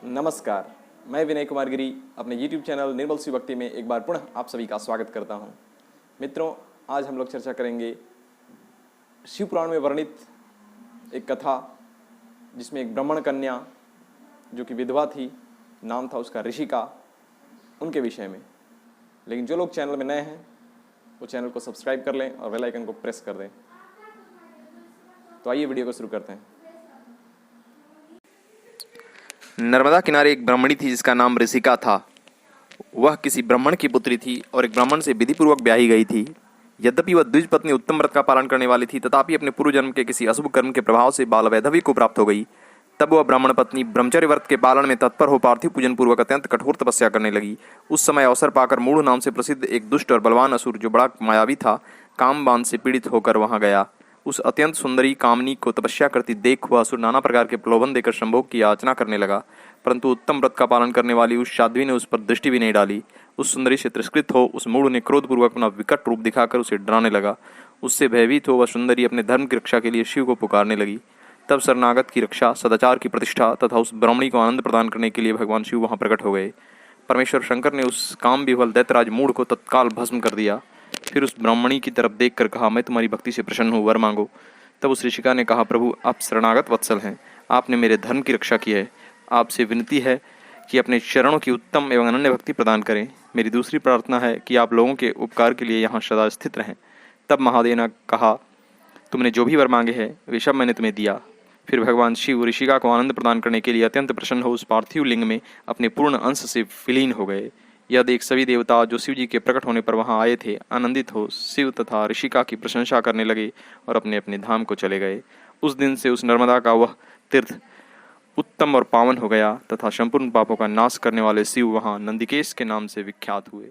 नमस्कार, मैं विनय कुमार गिरी अपने YouTube चैनल निर्मल शिव भक्ति में एक बार पुनः आप सभी का स्वागत करता हूं। मित्रों, आज हम लोग चर्चा करेंगे शिव पुराण में वर्णित एक कथा जिसमें एक ब्राह्मण कन्या जो कि विधवा थी, नाम था उसका ऋषिका, उनके विषय में। लेकिन जो लोग चैनल में नए हैं वो चैनल को सब्सक्राइब कर लें और बेल आइकन को प्रेस कर दें। तो आइए वीडियो को शुरू करते हैं। नर्मदा किनारे एक ब्राह्मणी थी जिसका नाम ऋषिका था। वह किसी ब्राह्मण की पुत्री थी और एक ब्राह्मण से विधिपूर्वक ब्याही गई थी। यद्यपि वह द्विज पत्नी उत्तम व्रत का पालन करने वाली थी, तथापि अपने पूर्व जन्म के किसी अशुभ कर्म के प्रभाव से बाल वैधव्य को प्राप्त हो गई। तब वह ब्राह्मण पत्नी ब्रह्मचर्य व्रत के पालन में तत्पर हो पार्थिव पूजन पूर्वक अत्यंत कठोर तपस्या करने लगी। उस समय अवसर पाकर मूढ़ नाम से प्रसिद्ध एक दुष्ट और बलवान असुर, जो बड़ा मायावी था, काम बांध से पीड़ित होकर वहां गया। उस अत्यंत सुंदरी कामनी को तपस्या करती देख वह असुर नाना प्रकार के प्रलोभन देकर संभोग की याचना करने लगा, परंतु उत्तम व्रत का पालन करने वाली उस साध्वी ने उस पर दृष्टि भी नहीं डाली। उस सुंदरी से तिरस्कृत हो उस मूढ़ ने क्रोधपूर्वक अपना विकट रूप दिखाकर उसे डराने लगा। उससे भयभीत हो वह सुंदरी अपने धर्म की रक्षा के लिए शिव को पुकारने लगी। तब शरणागत की रक्षा, सदाचार की प्रतिष्ठा तथा उस ब्राह्मणी को आनंद प्रदान करने के लिए भगवान शिव वहां प्रकट हो गए। परमेश्वर शंकर ने उस काम विह्वल दैत्यराज मूढ़ को तत्काल भस्म कर दिया। फिर उस ब्राह्मणी की तरफ देखकर कहा, मैं तुम्हारी भक्ति से प्रसन्न हूँ, वर मांगो। तब उस ऋषिका ने कहा, प्रभु आप शरणागत वत्सल हैं, आपने मेरे धर्म की रक्षा की है, आपसे विनती है कि अपने चरणों की उत्तम एवं अनन्य भक्ति प्रदान करें। मेरी दूसरी प्रार्थना है कि आप लोगों के उपकार के लिए यहाँ सदा स्थित रहें। तब महादेव ने कहा, तुमने जो भी वर मांगे हैं वे सब मैंने तुम्हें दिया। फिर भगवान शिव ऋषिका को आनंद प्रदान करने के लिए अत्यंत प्रसन्न हो उस पार्थिव लिंग में अपने पूर्ण अंश से विलीन हो गए। यह देख सभी देवता जो शिव जी के प्रकट होने पर वहां आए थे आनंदित हो शिव तथा ऋषिका की प्रशंसा करने लगे और अपने अपने धाम को चले गए। उस दिन से उस नर्मदा का वह तीर्थ उत्तम और पावन हो गया तथा संपूर्ण पापों का नाश करने वाले शिव वहां नंदिकेश के नाम से विख्यात हुए।